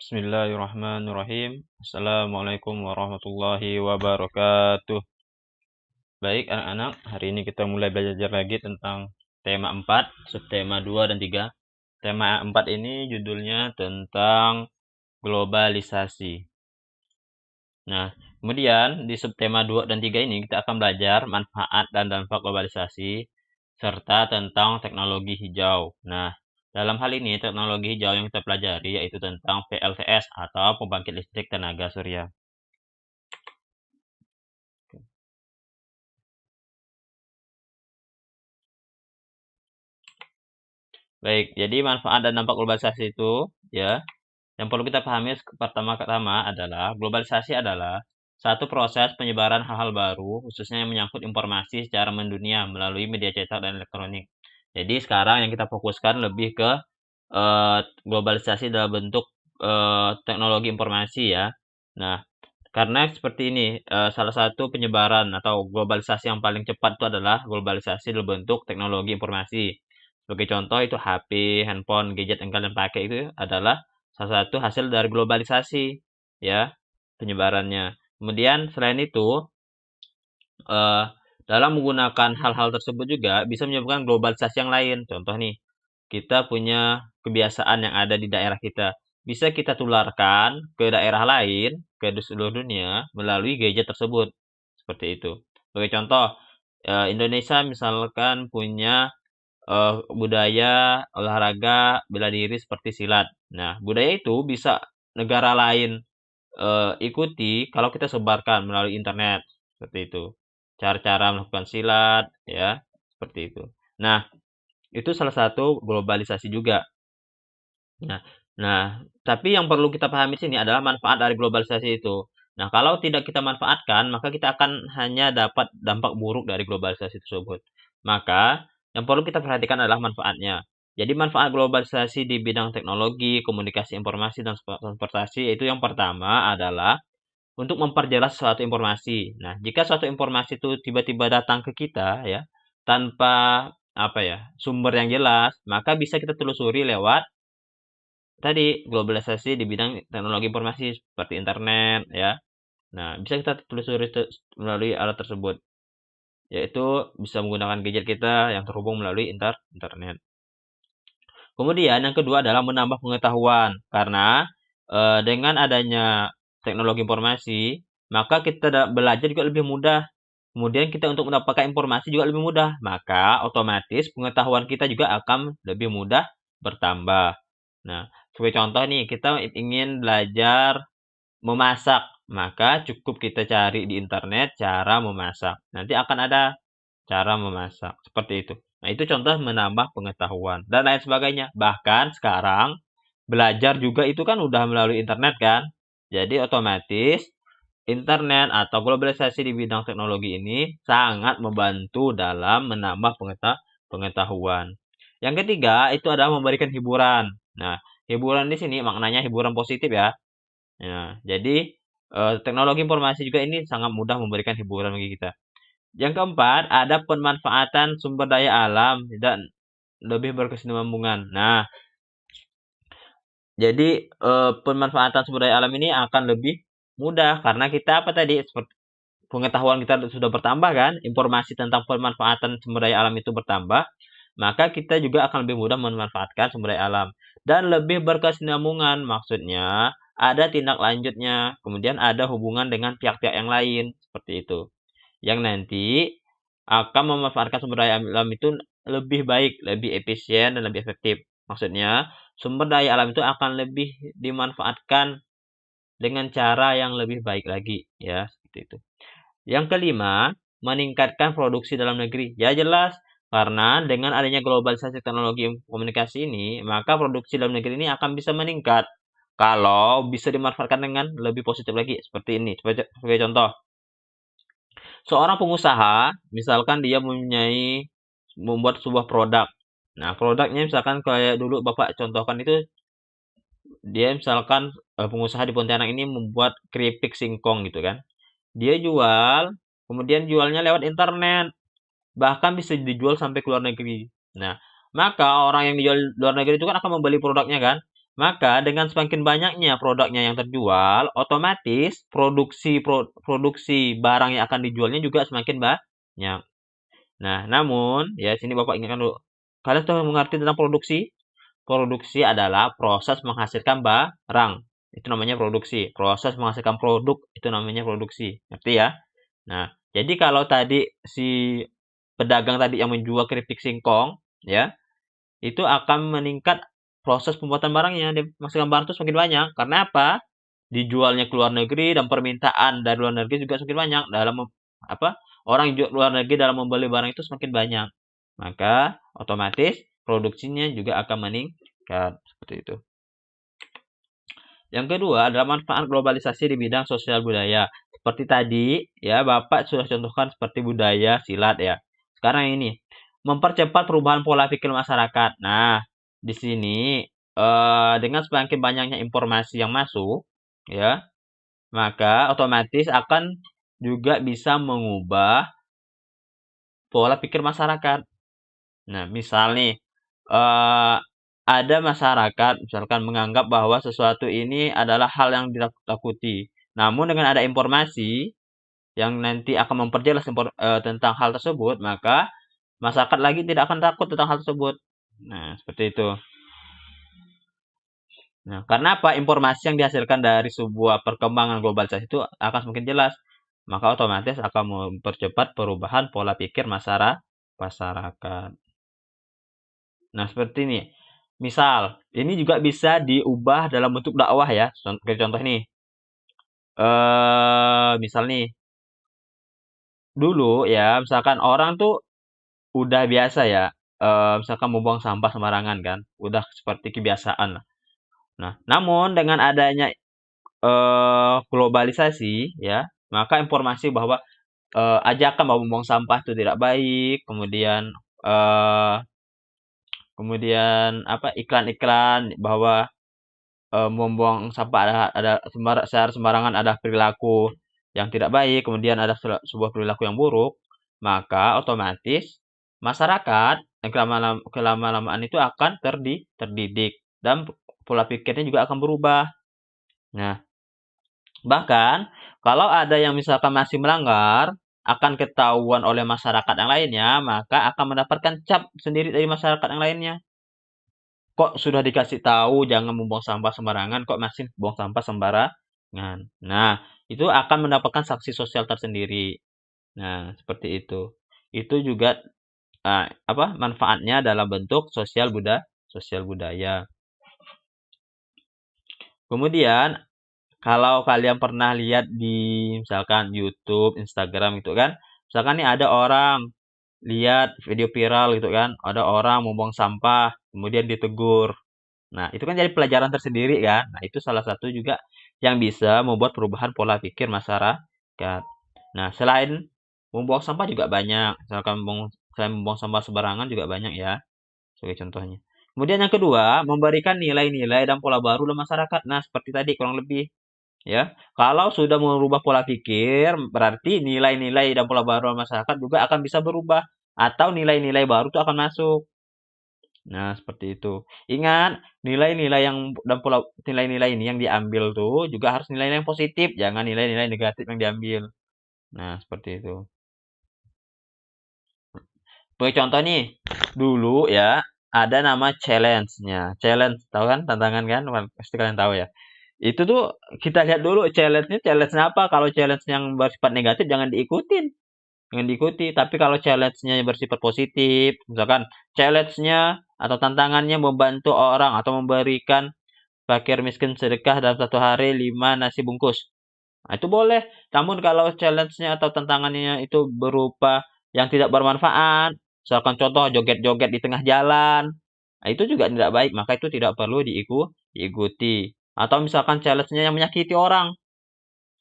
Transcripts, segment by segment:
Bismillahirrahmanirrahim. Assalamualaikum warahmatullahi wabarakatuh. Baik, anak-anak, hari ini kita mulai belajar lagi tentang tema 4, subtema 2 dan 3. Tema 4 ini judulnya tentang globalisasi. Nah, kemudian di subtema 2 dan 3 ini kita akan belajar manfaat dan dampak globalisasi serta tentang teknologi hijau. Nah, dalam hal ini teknologi hijau yang kita pelajari yaitu tentang PLTS atau pembangkit listrik tenaga surya. Baik, jadi manfaat dan dampak globalisasi itu ya, yang perlu kita pahami pertama-tama adalah globalisasi adalah satu proses penyebaran hal-hal baru, khususnya yang menyangkut informasi secara mendunia melalui media cetak dan elektronik. Jadi sekarang yang kita fokuskan lebih ke globalisasi dalam bentuk teknologi informasi ya. Nah, karena seperti ini, salah satu penyebaran atau globalisasi yang paling cepat itu adalah globalisasi dalam bentuk teknologi informasi. Sebagai contoh itu HP, handphone, gadget yang kalian pakai itu adalah salah satu hasil dari globalisasi ya, penyebarannya. Kemudian selain itu, dalam menggunakan hal-hal tersebut juga bisa menyebabkan globalisasi yang lain. Contoh nih, kita punya kebiasaan yang ada di daerah kita. Bisa kita tularkan ke daerah lain, ke seluruh dunia, melalui gadget tersebut. Seperti itu. Sebagai contoh, Indonesia misalkan punya budaya olahraga bela diri seperti silat. Nah, budaya itu bisa negara lain ikuti kalau kita sebarkan melalui internet. Seperti itu. Cara-cara melakukan silat, ya, seperti itu. Nah, itu salah satu globalisasi juga. Nah nah, tapi yang perlu kita pahami di sini adalah manfaat dari globalisasi itu. Nah, kalau tidak kita manfaatkan, maka kita akan hanya dapat dampak buruk dari globalisasi tersebut. Maka, yang perlu kita perhatikan adalah manfaatnya. Jadi manfaat globalisasi di bidang teknologi, komunikasi informasi, dan transportasi itu yang pertama adalah untuk memperjelas suatu informasi. Nah, jika suatu informasi itu tiba-tiba datang ke kita ya, tanpa apa ya, sumber yang jelas, maka bisa kita telusuri lewat tadi globalisasi di bidang teknologi informasi seperti internet ya. Nah, bisa kita telusuri melalui alat tersebut, yaitu bisa menggunakan gadget kita yang terhubung melalui internet. Kemudian yang kedua adalah menambah pengetahuan karena dengan adanya teknologi informasi, maka kita belajar juga lebih mudah. Kemudian kita untuk mendapatkan informasi juga lebih mudah, maka otomatis pengetahuan kita juga akan lebih mudah bertambah. Nah, sebagai contoh nih, kita ingin belajar memasak, maka cukup kita cari di internet cara memasak. Nanti akan ada cara memasak, seperti itu. Nah, itu contoh menambah pengetahuan dan lain sebagainya. Bahkan sekarang belajar juga itu kan udah melalui internet kan. Jadi otomatis internet atau globalisasi di bidang teknologi ini sangat membantu dalam menambah pengetahuan. Yang ketiga itu adalah memberikan hiburan. Nah, hiburan di sini maknanya hiburan positif ya. Nah, jadi teknologi informasi juga ini sangat mudah memberikan hiburan bagi kita. Yang keempat, ada pemanfaatan sumber daya alam dan lebih berkesinambungan. Nah, jadi pemanfaatan sumber daya alam ini akan lebih mudah karena kita apa tadi seperti pengetahuan kita sudah bertambah kan, informasi tentang pemanfaatan sumber daya alam itu bertambah, maka kita juga akan lebih mudah memanfaatkan sumber daya alam dan lebih berkesinambungan. Maksudnya ada tindak lanjutnya, kemudian ada hubungan dengan pihak-pihak yang lain seperti itu. Yang nanti akan memanfaatkan sumber daya alam itu lebih baik, lebih efisien dan lebih efektif. Maksudnya, sumber daya alam itu akan lebih dimanfaatkan dengan cara yang lebih baik lagi, ya, seperti itu. Yang kelima, meningkatkan produksi dalam negeri. Ya jelas, karena dengan adanya globalisasi teknologi komunikasi ini, maka produksi dalam negeri ini akan bisa meningkat. Kalau bisa dimanfaatkan dengan lebih positif lagi, seperti ini. Sebagai contoh, seorang pengusaha, misalkan dia membuat sebuah produk. Nah, produknya misalkan kayak dulu Bapak contohkan itu, dia misalkan pengusaha di Pontianak ini membuat keripik singkong gitu kan. Dia jual, kemudian jualnya lewat internet, bahkan bisa dijual sampai ke luar negeri. Nah, maka orang yang dijual luar negeri itu kan akan membeli produknya kan. Maka dengan semakin banyaknya produknya yang terjual, otomatis produksi barang yang akan dijualnya juga semakin banyak. Nah, namun ya sini Bapak ingatkan dulu. Kalian sudah mengerti tentang produksi? Produksi adalah proses menghasilkan barang. Itu namanya produksi. Proses menghasilkan produk itu namanya produksi. Ngerti ya? Nah, jadi kalau tadi si pedagang tadi yang menjual keripik singkong, ya, itu akan meningkat proses pembuatan barangnya. Dia menghasilkan barang itu semakin banyak. Karena apa? Dijualnya ke luar negeri dan permintaan dari luar negeri juga semakin banyak dalam apa? Orang luar negeri dalam membeli barang itu semakin banyak. Maka otomatis produksinya juga akan meningkat seperti itu. Yang kedua adalah manfaat globalisasi di bidang sosial budaya. Seperti tadi, ya Bapak sudah contohkan seperti budaya silat ya. Sekarang ini mempercepat perubahan pola pikir masyarakat. Nah, di sini dengan semakin banyaknya informasi yang masuk, ya, maka otomatis akan juga bisa mengubah pola pikir masyarakat. Nah, misal nih, ada masyarakat misalkan menganggap bahwa sesuatu ini adalah hal yang ditakuti. Namun dengan ada informasi yang nanti akan memperjelas tentang hal tersebut, maka masyarakat lagi tidak akan takut tentang hal tersebut. Nah, seperti itu. Nah, karena apa? Informasi yang dihasilkan dari sebuah perkembangan globalisasi itu akan semakin jelas. Maka otomatis akan mempercepat perubahan pola pikir masyarakat. Nah, seperti ini. Misal, ini juga bisa diubah dalam bentuk dakwah ya. Contoh nih. Misal nih, dulu ya, misalkan orang tuh udah biasa ya, misalkan membuang sampah sembarangan kan, udah seperti kebiasaan lah. Nah, namun dengan adanya globalisasi ya, maka informasi bahwa ajakan bahwa membuang sampah itu tidak baik, kemudian eh, kemudian apa iklan-iklan bahwa membuang sampah ada secara sembarangan ada perilaku yang tidak baik, kemudian ada sebuah perilaku yang buruk, maka otomatis masyarakat yang kelama-lamaan itu akan terdidik dan pola pikirnya juga akan berubah. Nah, bahkan kalau ada yang misalkan masih melanggar, akan ketahuan oleh masyarakat yang lainnya, maka akan mendapatkan cap sendiri dari masyarakat yang lainnya. Kok sudah dikasih tahu jangan membuang sampah sembarangan, kok masih buang sampah sembarangan. Nah, itu akan mendapatkan sanksi sosial tersendiri. Nah, seperti itu. Itu juga apa manfaatnya dalam bentuk sosial budaya. Kemudian kalau kalian pernah lihat di misalkan YouTube, Instagram gitu kan, misalkan nih ada orang lihat video viral gitu kan, ada orang membuang sampah, kemudian ditegur. Nah, itu kan jadi pelajaran tersendiri kan. Nah, itu salah satu juga yang bisa membuat perubahan pola pikir masyarakat. Nah, selain membuang sampah juga banyak. Misalkan selain membuang sampah sembarangan juga banyak ya, sebagai contohnya. Kemudian yang kedua, memberikan nilai-nilai dan pola baru dalam masyarakat. Nah, seperti tadi kurang lebih ya. Kalau sudah merubah pola pikir, berarti nilai-nilai dan pola baru dalam masyarakat juga akan bisa berubah atau nilai-nilai baru itu akan masuk. Nah, seperti itu. Ingat, nilai-nilai yang dan pola nilai-nilai ini yang diambil tuh juga harus nilai-nilai yang positif, jangan nilai-nilai negatif yang diambil. Nah, seperti itu. Sebagai contoh nih, dulu ya ada nama challenge-nya. Challenge, tahu kan tantangan kan? Pasti kalian tahu ya. Itu tuh kita lihat dulu challenge-nya challenge apa. Kalau challenge yang bersifat negatif jangan diikutin. Jangan diikuti. Tapi kalau challenge-nya yang bersifat positif, misalkan challenge-nya atau tantangannya membantu orang atau memberikan fakir miskin sedekah dalam 1 hari 5 nasi bungkus. Nah, itu boleh. Namun kalau challenge-nya atau tantangannya itu berupa yang tidak bermanfaat, misalkan contoh joget-joget di tengah jalan, nah itu juga tidak baik, maka itu tidak perlu diikuti. Atau misalkan challenge-nya yang menyakiti orang,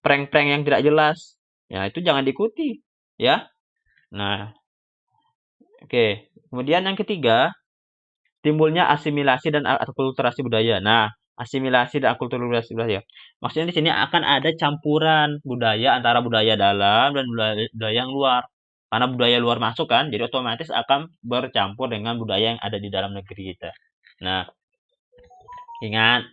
prank-prank yang tidak jelas, ya itu jangan diikuti, ya. Nah, oke. Kemudian yang ketiga, timbulnya asimilasi dan akulturasi budaya. Nah, asimilasi dan akulturasi budaya. Maksudnya di sini akan ada campuran budaya antara budaya dalam dan budaya yang luar. Karena budaya luar masuk kan, jadi otomatis akan bercampur dengan budaya yang ada di dalam negeri kita. Nah, ingat,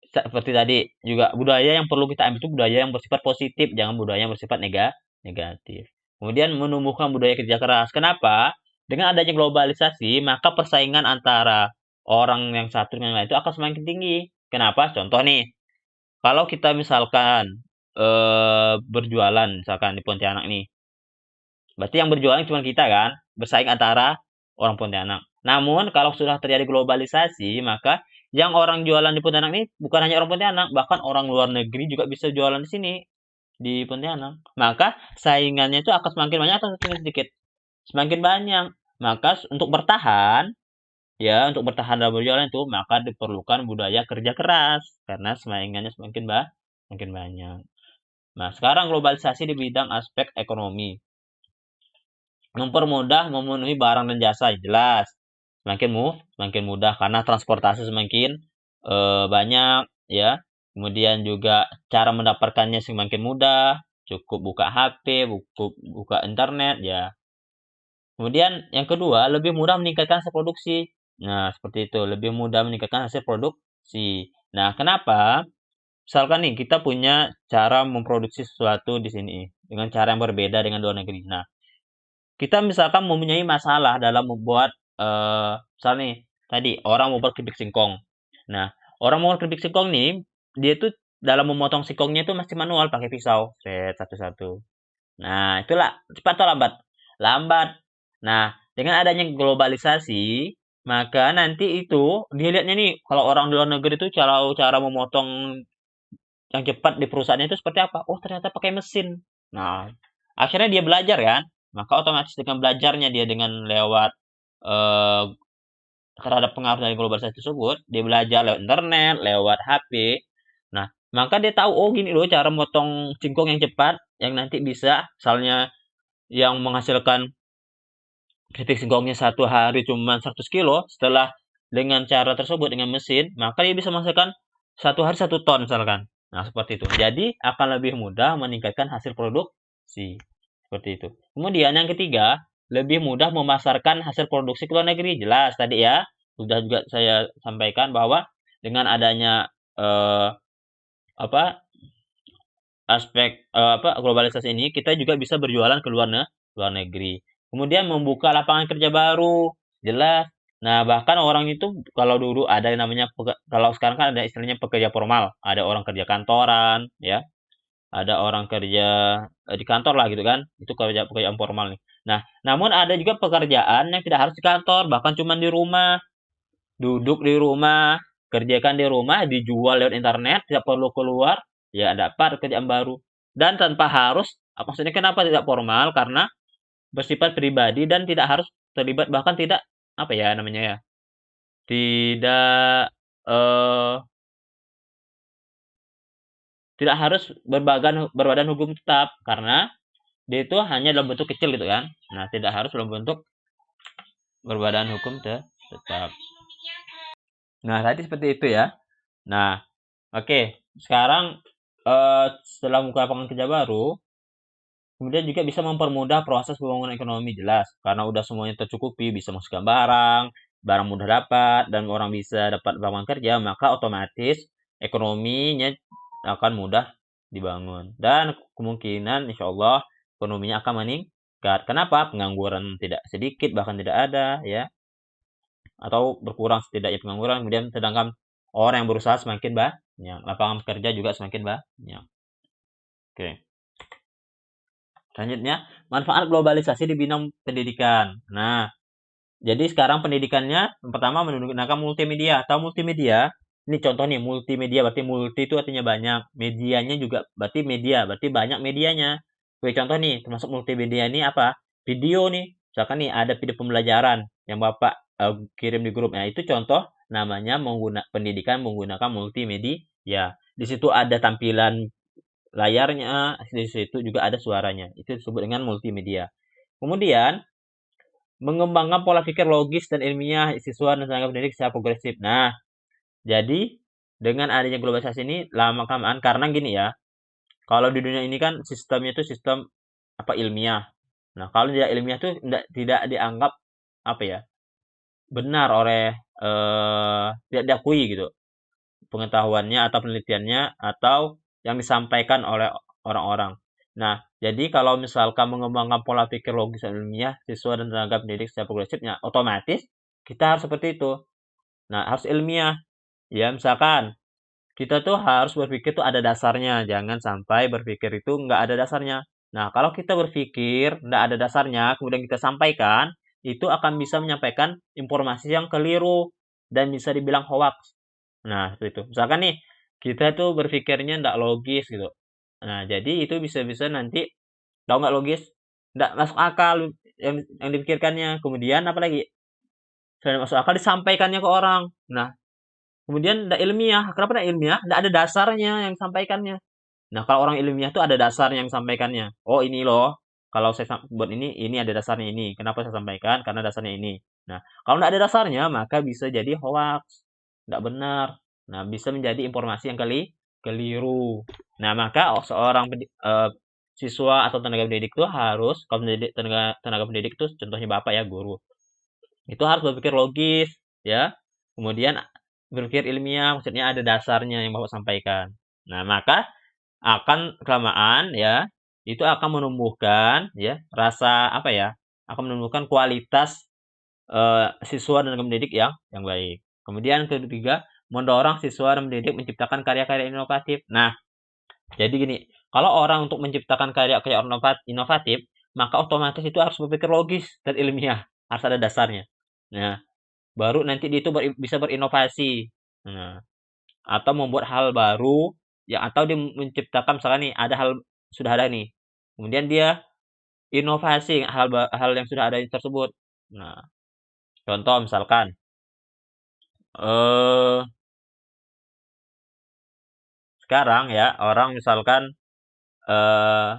seperti tadi juga budaya yang perlu kita ambil itu budaya yang bersifat positif, jangan budaya yang bersifat negatif. Kemudian menumbuhkan budaya kerja keras. Kenapa? Dengan adanya globalisasi, maka persaingan antara orang yang satu dengan yang lain itu akan semakin tinggi. Kenapa? Contoh nih, kalau kita misalkan berjualan misalkan di Pontianak nih, berarti yang berjualan cuma kita kan, bersaing antara orang Pontianak. Namun kalau sudah terjadi globalisasi, maka yang orang jualan di Pontianak ini bukan hanya orang Pontianak, bahkan orang luar negeri juga bisa jualan di sini di Pontianak. Maka saingannya itu akan semakin banyak atau semakin sedikit? Semakin banyak. Maka untuk bertahan, ya untuk bertahan dalam berjualan itu, maka diperlukan budaya kerja keras karena saingannya semakin banyak. Nah, sekarang globalisasi di bidang aspek ekonomi. Mempermudah memenuhi barang dan jasa, jelas. Semakin mudah karena transportasi semakin banyak, ya. Kemudian juga cara mendapatkannya semakin mudah, cukup buka HP, buka internet, ya. Kemudian yang kedua, lebih mudah meningkatkan hasil produksi. Nah, seperti itu, lebih mudah meningkatkan hasil produksi. Nah, kenapa? Misalkan nih, kita punya cara memproduksi sesuatu di sini dengan cara yang berbeda dengan luar negeri. Nah, kita misalkan mempunyai masalah dalam membuat, misal nih, tadi orang membuat keripik singkong. Nah, orang membuat keripik singkong nih, dia tuh dalam memotong singkongnya itu masih manual pakai pisau, satu-satu. Nah, itulah cepat atau lambat? Lambat. Nah, dengan adanya globalisasi, maka nanti itu dia lihatnya nih, kalau orang di luar negeri itu cara cara memotong yang cepat di perusahaannya itu seperti apa? Oh, ternyata pakai mesin. Nah, akhirnya dia belajar kan? Maka otomatis dengan belajarnya dia dengan lewat eh, terhadap pengaruh dari globalisasi tersebut, dia belajar lewat internet, lewat HP. Nah, maka dia tahu oh gini loh cara motong singkong yang cepat yang nanti bisa misalnya yang menghasilkan keripik singkongnya satu hari cuma 100 kilo, setelah dengan cara tersebut dengan mesin, maka dia bisa menghasilkan satu hari 1 ton misalkan. Nah, seperti itu. Jadi akan lebih mudah meningkatkan hasil produksi. Seperti itu. Kemudian yang ketiga, lebih mudah memasarkan hasil produksi ke luar negeri. Jelas tadi ya, sudah juga saya sampaikan bahwa dengan adanya apa globalisasi ini kita juga bisa berjualan ke luar negeri. Kemudian membuka lapangan kerja baru, jelas. Nah, bahkan orang itu kalau dulu ada yang namanya kalau sekarang kan ada istilahnya pekerja formal, ada orang kerja kantoran, ya, ada orang kerja di kantor lah gitu kan, itu pekerjaan formal nih. Nah, namun ada juga pekerjaan yang tidak harus di kantor, bahkan cuma di rumah, duduk di rumah, kerjakan di rumah, dijual lewat internet, tidak perlu keluar, ya dapat kerjaan baru. Dan tanpa harus, maksudnya kenapa tidak formal? Karena bersifat pribadi dan tidak harus terlibat, bahkan tidak, apa ya namanya ya, tidak, eh, tidak harus berbadan hukum tetap, karena dia itu hanya dalam bentuk kecil gitu kan. Nah, tidak harus dalam bentuk berbadan hukum tetap. Nah, tadi seperti itu ya. Nah, oke, sekarang setelah membuka lapangan kerja baru, kemudian juga bisa mempermudah proses pembangunan ekonomi jelas, karena udah semuanya tercukupi, bisa masukkan barang, barang mudah dapat, dan orang bisa dapat lapangan kerja, maka otomatis ekonominya akan mudah dibangun. Dan kemungkinan insya Allah ekonominya akan meningkat. Kenapa? Pengangguran tidak sedikit, bahkan tidak ada, ya, atau berkurang setidaknya pengangguran, kemudian sedangkan orang yang berusaha semakin banyak, lapangan kerja juga semakin banyak. Oke. Selanjutnya, manfaat globalisasi di bidang pendidikan. Nah, jadi sekarang pendidikannya yang pertama menggunakan multimedia. Atau multimedia, ini contoh nih, multimedia berarti multi itu artinya banyak. Medianya juga berarti media, berarti banyak medianya. Oke, contoh nih, termasuk multimedia ini apa? Video nih. Misalkan nih ada video pembelajaran yang Bapak kirim di grup. Nah, itu contoh namanya pendidikan menggunakan multimedia. Ya, di situ ada tampilan layarnya, di situ juga ada suaranya. Itu disebut dengan multimedia. Kemudian, mengembangkan pola pikir logis dan ilmiah siswa dan tenaga pendidik secara progresif. Nah, jadi dengan adanya globalisasi ini lama-kelamaan karena gini ya, kalau di dunia ini kan sistemnya itu sistem apa ilmiah. Nah, kalau tidak ilmiah itu tidak dianggap apa ya benar oleh tidak diakui gitu. pengetahuannya atau penelitiannya atau yang disampaikan oleh orang-orang. Nah, jadi kalau misalkan mengembangkan pola pikir logis dan ilmiah siswa dan tenaga pendidik secara progresifnya, otomatis kita harus seperti itu. Nah, harus ilmiah. Ya, misalkan kita tuh harus berpikir tuh ada dasarnya, jangan sampai berpikir itu nggak ada dasarnya. Nah, kalau kita berpikir nggak ada dasarnya, kemudian kita sampaikan, itu akan bisa menyampaikan informasi yang keliru dan bisa dibilang hoax. Nah, seperti itu. Misalkan nih, kita tuh berpikirnya nggak logis gitu. Nah, jadi itu bisa-bisa nanti tahu nggak logis, nggak masuk akal yang dipikirkannya. Kemudian apalagi selain masuk akal disampaikannya ke orang. Nah, kemudian nggak ilmiah. Kenapa nggak ilmiah? Nggak ada dasarnya yang disampaikannya. Nah, kalau orang ilmiah itu ada dasarnya yang disampaikannya. Oh, ini loh. Kalau saya buat ini ada dasarnya ini. Kenapa saya sampaikan? Karena dasarnya ini. Nah, kalau nggak ada dasarnya, maka bisa jadi hoax. Nggak benar. Nah, bisa menjadi informasi yang keliru. Nah, maka seorang siswa atau tenaga pendidik itu harus, kalau tenaga pendidik itu contohnya bapak ya, guru. Itu harus berpikir logis, ya. Kemudian berpikir ilmiah, maksudnya ada dasarnya yang Bapak sampaikan. Nah, maka akan kelamaan ya, itu akan menumbuhkan ya rasa apa ya? Akan menumbuhkan kualitas siswa dan pendidik yang baik. Kemudian ketiga, mendorong siswa dan pendidik menciptakan karya-karya inovatif. Nah, jadi gini, kalau orang untuk menciptakan karya-karya inovatif, maka otomatis itu harus berpikir logis dan ilmiah, harus ada dasarnya. Nah, baru nanti dia itu bisa berinovasi. Nah, atau membuat hal baru ya atau dia menciptakan misalkan nih ada hal sudah ada nih. Kemudian dia inovasi hal yang sudah ada tersebut. Nah, contoh misalkan eh sekarang ya orang misalkan eh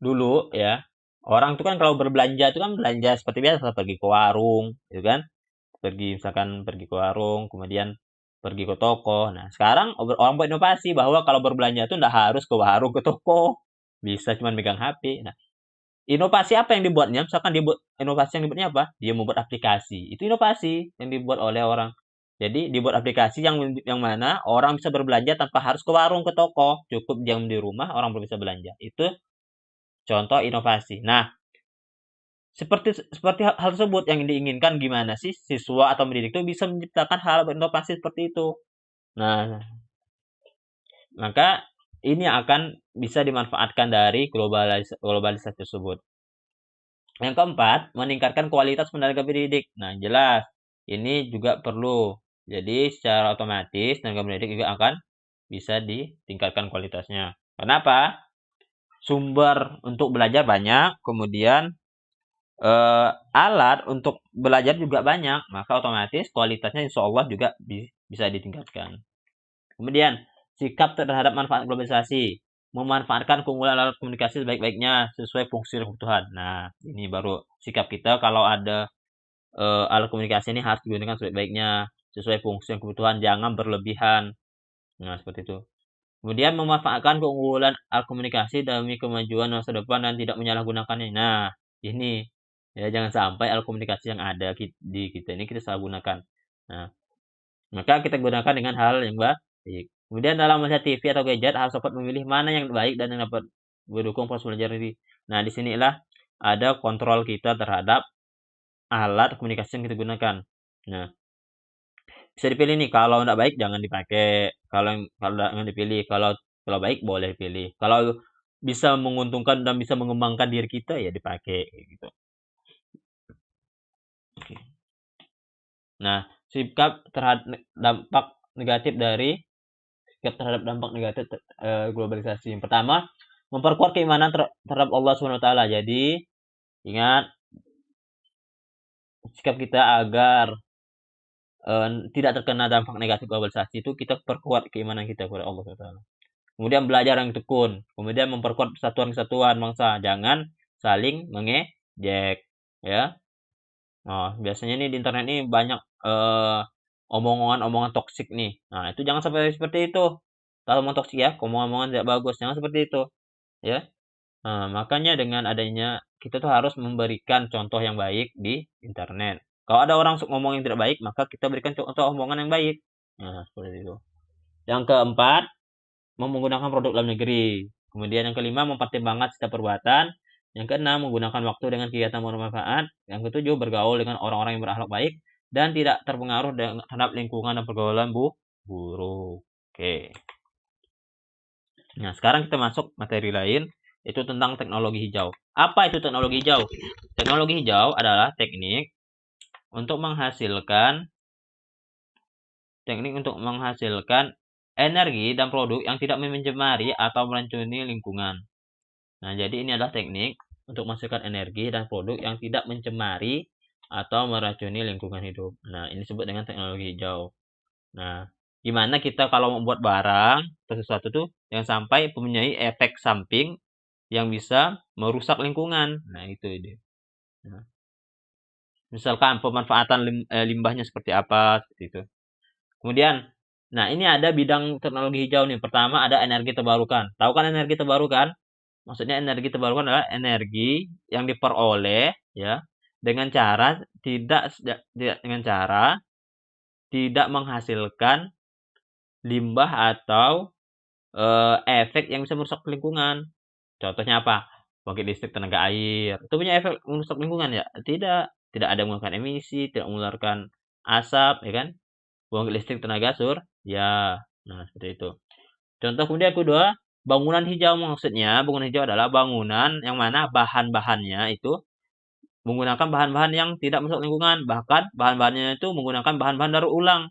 dulu ya orang itu kan kalau berbelanja itu kan belanja seperti biasa pergi ke warung gitu kan. Pergi ke warung, kemudian pergi ke toko. Nah, sekarang orang berinovasi bahwa kalau berbelanja itu nggak harus ke warung, ke toko. Bisa cuma megang HP. Nah, inovasi apa yang dibuatnya? Misalkan inovasi yang dibuatnya apa? Dia membuat aplikasi. Itu inovasi yang dibuat oleh orang. Jadi dibuat aplikasi yang mana orang bisa berbelanja tanpa harus ke warung, ke toko. Cukup diam di rumah, orang bisa belanja. Itu contoh inovasi. Nah, seperti seperti hal tersebut yang diinginkan gimana sih siswa atau pendidik itu bisa menciptakan hal berinovasi seperti itu. Nah, maka ini akan bisa dimanfaatkan dari globalisasi tersebut. Yang keempat, meningkatkan kualitas tenaga pendidik. Nah, jelas ini juga perlu. Jadi secara otomatis tenaga pendidik juga akan bisa ditingkatkan kualitasnya. Kenapa? Sumber untuk belajar banyak, kemudian alat untuk belajar juga banyak, maka otomatis kualitasnya insya Allah juga bisa ditingkatkan. Kemudian, sikap terhadap manfaat globalisasi. Memanfaatkan keunggulan alat komunikasi sebaik-baiknya sesuai fungsi dan kebutuhan. Nah, ini baru sikap kita kalau ada alat komunikasi ini harus digunakan sebaik-baiknya sesuai fungsi dan kebutuhan, jangan berlebihan. Nah, seperti itu. Kemudian memanfaatkan keunggulan alat komunikasi demi kemajuan masa depan dan tidak menyalahgunakannya. Nah, ini ya jangan sampai alat komunikasi yang ada di kita ini kita salah gunakan. Nah, maka kita gunakan dengan hal yang baik. Kemudian dalam melihat TV atau gadget harus dapat memilih mana yang baik dan yang dapat mendukung proses belajar ini. Nah, disinilah ada kontrol kita terhadap alat komunikasi yang kita gunakan. Nah, bisa dipilih nih kalau nggak baik jangan dipakai, kalau jangan dipilih, kalau baik boleh dipilih. Kalau bisa menguntungkan dan bisa mengembangkan diri kita ya dipakai gitu. Oke. Nah, sikap terhadap dampak negatif globalisasi. Yang pertama, memperkuat keimanan terhadap Allah Subhanahu wa taala. Jadi, ingat sikap kita agar tidak terkena dampak negatif globalisasi itu kita perkuat keimanan kita kepada Allah Subhanahu wa taala. Kemudian belajar yang tekun, kemudian memperkuat persatuan-kesatuan bangsa, jangan saling mengejek, ya. Nah, biasanya nih di internet ini banyak omongan-omongan toksik nih. Nah, itu jangan sampai seperti itu. Kalau omongan toksik ya, omongan-omongan tidak bagus, jangan seperti itu, ya. Nah, makanya dengan adanya kita tuh harus memberikan contoh yang baik di internet. Kalau ada orang ngomong yang tidak baik, maka kita berikan contoh omongan yang baik. Nah, seperti itu. Yang keempat, menggunakan produk dalam negeri. Kemudian yang kelima, mempertimbangkan setiap perbuatan. Yang keenam, menggunakan waktu dengan kegiatan bermanfaat. Yang ketujuh, bergaul dengan orang-orang yang berakhlak baik dan tidak terpengaruh terhadap lingkungan dan pergaulan buruk. Oke. Nah, sekarang kita masuk materi lain, yaitu tentang teknologi hijau. Apa itu teknologi hijau? Teknologi hijau adalah teknik untuk menghasilkan energi dan produk yang tidak mencemari atau meracuni lingkungan. Nah, jadi ini adalah teknik untuk menghasilkan energi dan produk yang tidak mencemari atau meracuni lingkungan hidup. Nah, ini disebut dengan teknologi hijau. Nah, gimana kita kalau membuat barang atau sesuatu tuh jangan sampai mempunyai efek samping yang bisa merusak lingkungan. Nah, itu ide. Nah, misalkan pemanfaatan limbahnya seperti apa, seperti itu. Kemudian, nah ini ada bidang teknologi hijau nih. Pertama ada energi terbarukan. Tahu kan energi terbarukan? Maksudnya energi terbarukan adalah energi yang diperoleh ya dengan cara tidak menghasilkan limbah atau efek yang bisa merusak lingkungan. Contohnya apa? Pembangkit listrik tenaga air. Itu punya efek merusak lingkungan ya? Tidak ada mengeluarkan emisi, tidak mengeluarkan asap, ya kan? Pembangkit listrik tenaga surya. Nah, seperti itu. Contoh kemudian kedua, bangunan hijau. Maksudnya bangunan hijau adalah bangunan yang mana bahan-bahannya itu menggunakan bahan-bahan yang tidak merusak lingkungan. Bahkan bahan-bahannya itu menggunakan bahan-bahan daur ulang.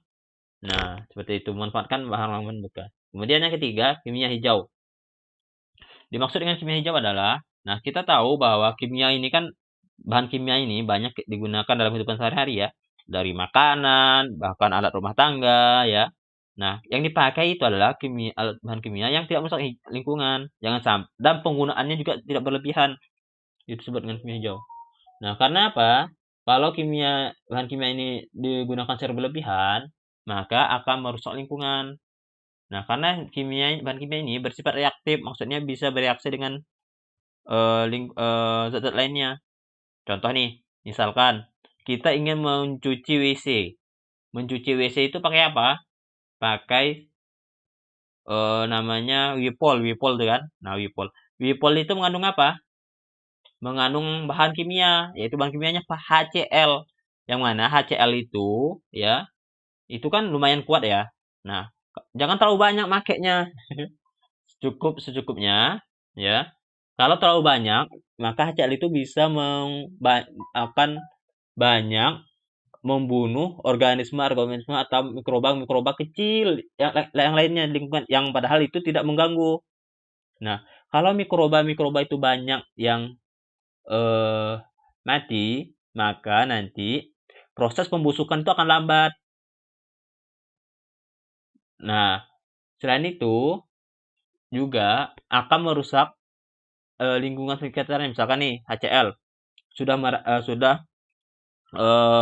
Nah, seperti itu, memanfaatkan bahan-bahan bekas. Kemudian yang ketiga, kimia hijau. Dimaksud dengan kimia hijau adalah, nah kita tahu bahwa kimia ini kan, bahan kimia ini banyak digunakan dalam kehidupan sehari-hari ya. Dari makanan, bahkan alat rumah tangga ya. Nah, yang dipakai itu adalah bahan kimia yang tidak merusak lingkungan. Jangan sampai, dan penggunaannya juga tidak berlebihan. Itu disebut dengan kimia hijau. Nah, karena apa? Kalau bahan kimia ini digunakan secara berlebihan, maka akan merusak lingkungan. Nah, karena bahan kimia ini bersifat reaktif, maksudnya bisa bereaksi dengan zat-zat lainnya. Contoh nih, misalkan kita ingin mencuci WC. Mencuci WC itu pakai apa? Pakai namanya Wipol itu kan. Nah, Wipol itu mengandung apa? Mengandung bahan kimia, yaitu bahan kimianya HCl. Yang mana HCl itu ya, itu kan lumayan kuat ya. Nah, jangan terlalu banyak makainya. Cukup secukupnya ya. Kalau terlalu banyak, maka HCl itu bisa akan banyak membunuh organisme atau mikroba kecil yang lainnya di lingkungan yang padahal itu tidak mengganggu. Nah, kalau mikroba itu banyak yang mati, maka nanti proses pembusukan itu akan lambat. Nah, selain itu juga akan merusak lingkungan sekitarnya. Misalkan nih HCl sudah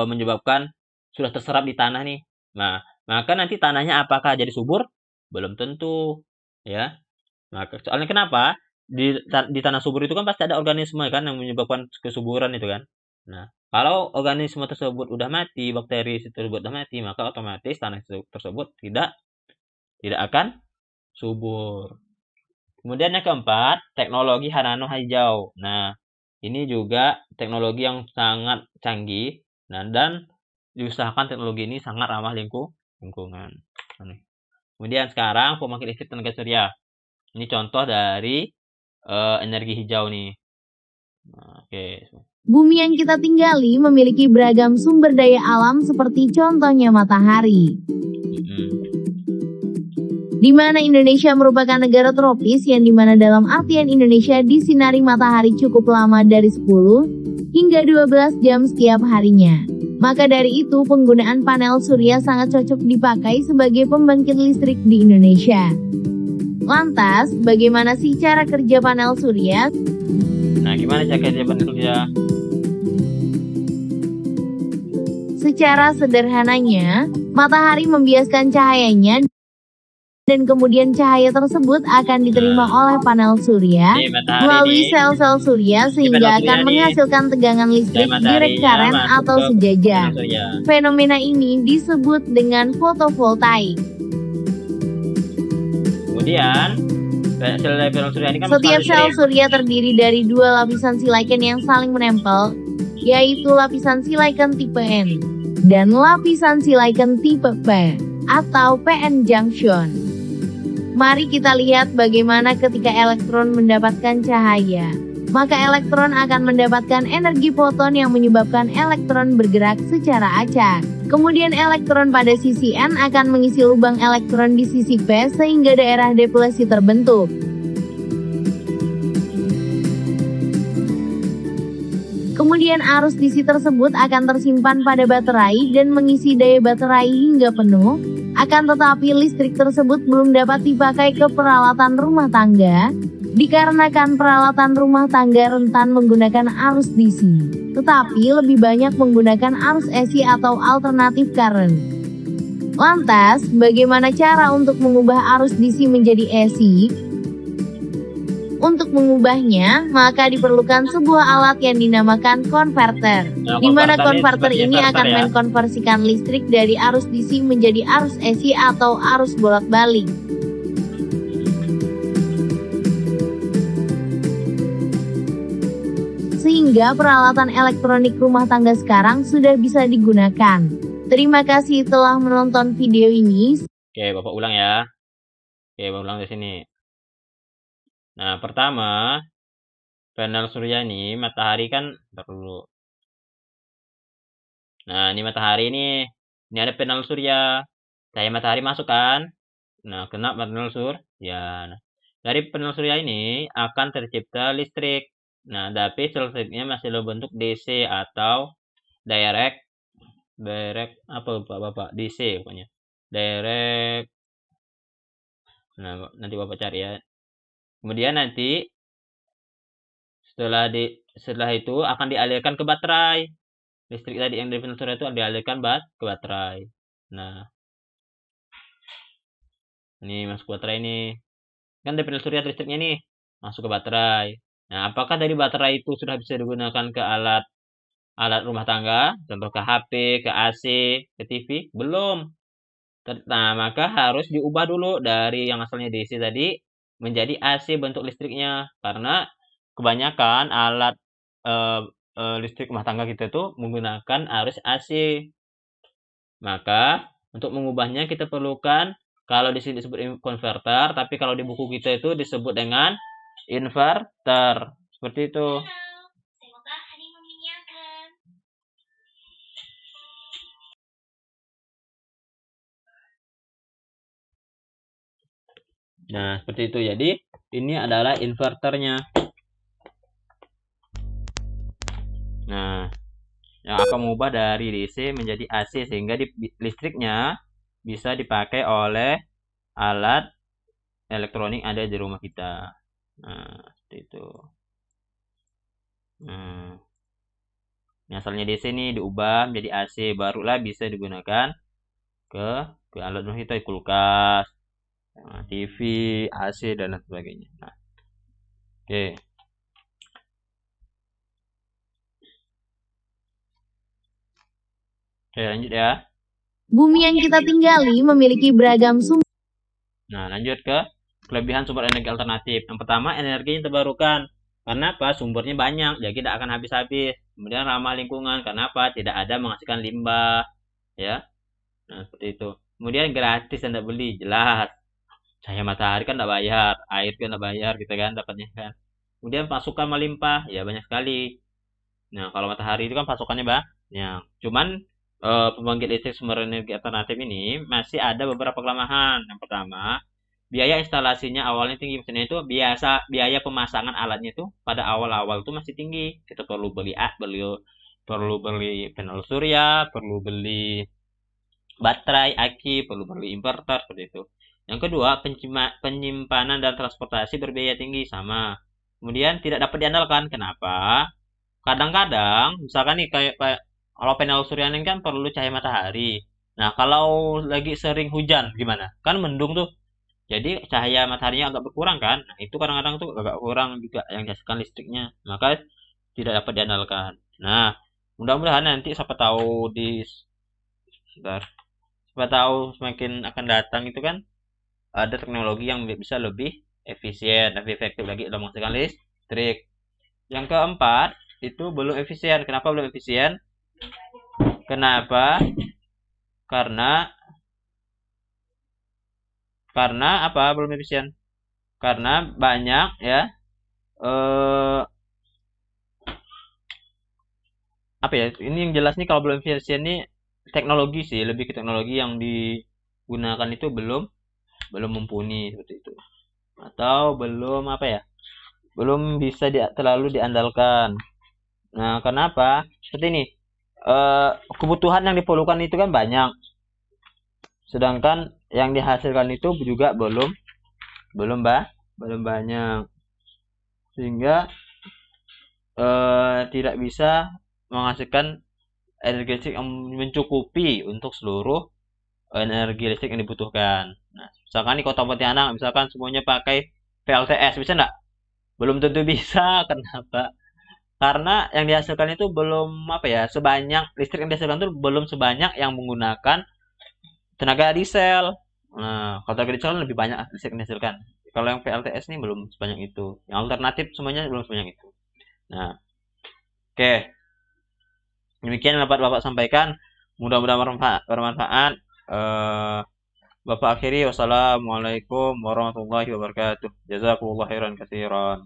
menyebabkan sudah terserap di tanah nih. Nah, maka nanti tanahnya apakah jadi subur? Belum tentu, ya. Maka soalnya kenapa? Di tanah subur itu kan pasti ada organisme kan yang menyebabkan kesuburan itu kan. Nah, kalau organisme tersebut udah mati, bakteri tersebut udah mati, maka otomatis tanah tersebut tidak akan subur. Kemudian yang keempat, teknologi nano hijau. Nah, ini juga teknologi yang sangat canggih. Nah, dan diusahakan teknologi ini sangat ramah lingkungan. Kemudian sekarang pembangkit listrik tenaga surya. Ini contoh dari energi hijau nih. Nah, oke. Bumi yang kita tinggali memiliki beragam sumber daya alam seperti contohnya matahari. Di mana Indonesia merupakan negara tropis yang dimana dalam artian Indonesia disinari matahari cukup lama dari 10 hingga 12 jam setiap harinya. Maka dari itu penggunaan panel surya sangat cocok dipakai sebagai pembangkit listrik di Indonesia. Lantas, bagaimana sih cara kerja panel surya? Nah, gimana cara kerja panel surya? Secara sederhananya, matahari membiaskan cahayanya dan kemudian cahaya tersebut akan diterima oleh panel surya Nih matahari melalui nih. sel-sel surya sehingga panel akan surya nih. menghasilkan tegangan listrik direct Mataharinya current masuk atau ke sejajar. panel surya. Fenomena ini disebut dengan fotovoltaik. Kemudian sel dari panel surya ini kan Setiap sel listrik. surya terdiri dari dua lapisan silicon yang saling menempel, yaitu lapisan silicon tipe N dan lapisan silicon tipe P atau PN junction. Mari kita lihat bagaimana ketika elektron mendapatkan cahaya. Maka elektron akan mendapatkan energi foton yang menyebabkan elektron bergerak secara acak. Kemudian elektron pada sisi N akan mengisi lubang elektron di sisi P sehingga daerah deplesi terbentuk. Kemudian arus DC tersebut akan tersimpan pada baterai dan mengisi daya baterai hingga penuh. Akan tetapi listrik tersebut belum dapat dipakai ke peralatan rumah tangga, dikarenakan peralatan rumah tangga rentan menggunakan arus DC, tetapi lebih banyak menggunakan arus AC atau alternatif current. Lantas, bagaimana cara untuk mengubah arus DC menjadi AC? Untuk mengubahnya, maka diperlukan sebuah alat yang dinamakan konverter, di mana konverter ini akan mengkonversikan listrik dari arus DC menjadi arus AC atau arus bolak-balik. Sehingga peralatan elektronik rumah tangga sekarang sudah bisa digunakan. Terima kasih telah menonton video ini. Oke, Bapak ulang ya. Oke, Bapak ulang di sini. Nah, pertama, panel surya ini, matahari kan, ntar dulu. Nah, ini matahari ini ada panel surya. Cahaya matahari masuk kan? Nah, kena panel surya. Nah, dari panel surya ini akan tercipta listrik. Nah, tapi listriknya masih dalam bentuk DC atau direct apa Bapak? DC pokoknya. Direct. Nah, nanti Bapak cari ya. Kemudian nanti setelah itu akan dialirkan ke baterai. Listrik tadi yang dari panel surya itu dialirkan ke baterai. Nah, ini masuk ke baterai ini. Kan dari panel surya listriknya nih masuk ke baterai. Nah, apakah dari baterai itu sudah bisa digunakan ke alat rumah tangga, contoh ke HP, ke AC, ke TV? Belum. Nah, maka harus diubah dulu dari yang asalnya DC tadi menjadi AC bentuk listriknya, karena kebanyakan alat listrik rumah tangga kita itu menggunakan arus AC. Maka untuk mengubahnya kita perlukan, kalau di sini disebut konverter, tapi kalau di buku kita itu disebut dengan inverter. Seperti itu. Nah, seperti itu. Jadi, ini adalah inverternya. Nah, yang akan mengubah dari DC menjadi AC sehingga listriknya bisa dipakai oleh alat elektronik ada di rumah kita. Nah, seperti itu. Nah, ini asalnya DC ini diubah menjadi AC, barulah bisa digunakan ke alat rumah kita, kulkas, TV, AC dan lain sebagainya. Nah, oke. Oke, lanjut ya. Bumi yang kita tinggali memiliki beragam sumber. Nah, lanjut ke kelebihan sumber energi alternatif. Yang pertama, energi terbarukan. Karena apa? Sumbernya banyak, jadi tidak akan habis-habis. Kemudian ramah lingkungan. Karena apa? Tidak ada menghasilkan limbah, ya. Nah, seperti itu. Kemudian gratis dan tidak beli, jelas. Cahaya matahari kan tidak bayar, air kan tidak bayar, gitu kan dapatnya kan. Kemudian pasokan melimpah, ya banyak sekali. Nah, kalau matahari itu kan pasokannya banyak. Cuman pembangkit listrik sumber energi alternatif ini masih ada beberapa kelemahan. Yang pertama, biaya instalasinya awalnya tinggi. Maksudnya itu biaya pemasangan alatnya itu pada awal-awal itu masih tinggi. Kita perlu beli panel surya, perlu beli baterai, aki, perlu beli inverter seperti itu. Yang kedua, penyimpanan dan transportasi berbiaya tinggi sama. Kemudian tidak dapat diandalkan. Kenapa? Kadang-kadang misalkan nih kayak kalau panel surya ini kan perlu cahaya matahari. Nah, kalau lagi sering hujan gimana? Kan mendung tuh. Jadi cahaya mataharinya agak berkurang kan? Nah, itu kadang-kadang tuh agak kurang juga yang dihasilkan listriknya. Maka tidak dapat diandalkan. Nah, mudah-mudahan nanti siapa tahu sebentar, siapa tahu semakin akan datang itu kan ada teknologi yang bisa lebih efisien, lebih efektif lagi dalam menghasilkan listrik. Yang keempat, itu belum efisien. Kenapa belum efisien? Kenapa? Karena apa belum efisien? Karena banyak ya eh apa ya? Ini yang jelas nih kalau belum efisien nih teknologi sih, lebih ke teknologi yang digunakan itu belum belum mumpuni seperti itu. Atau belum apa ya? Belum bisa terlalu diandalkan. Nah, kenapa? Seperti ini. Kebutuhan yang diperlukan itu kan banyak. Sedangkan yang dihasilkan itu juga belum belum banyak. Sehingga tidak bisa menghasilkan energi listrik yang mencukupi untuk seluruh energi listrik yang dibutuhkan. Nah, misalkan di Kota Pontianak, misalkan semuanya pakai PLTS, bisa nggak? Belum tentu bisa. Kenapa? Karena yang dihasilkan itu belum apa ya, sebanyak listrik yang dihasilkan itu belum sebanyak yang menggunakan tenaga diesel. Nah, kalau tenaga diesel kan lebih banyak listrik yang dihasilkan. Kalau yang PLTS ini belum sebanyak itu. Yang alternatif semuanya belum sebanyak itu. Nah, oke. Demikian yang dapat Bapak sampaikan. Mudah-mudahan bermanfaat. Eh, Bapak akhiri wassalamualaikum warahmatullahi wabarakatuh. Jazakumullah khairan katsiran.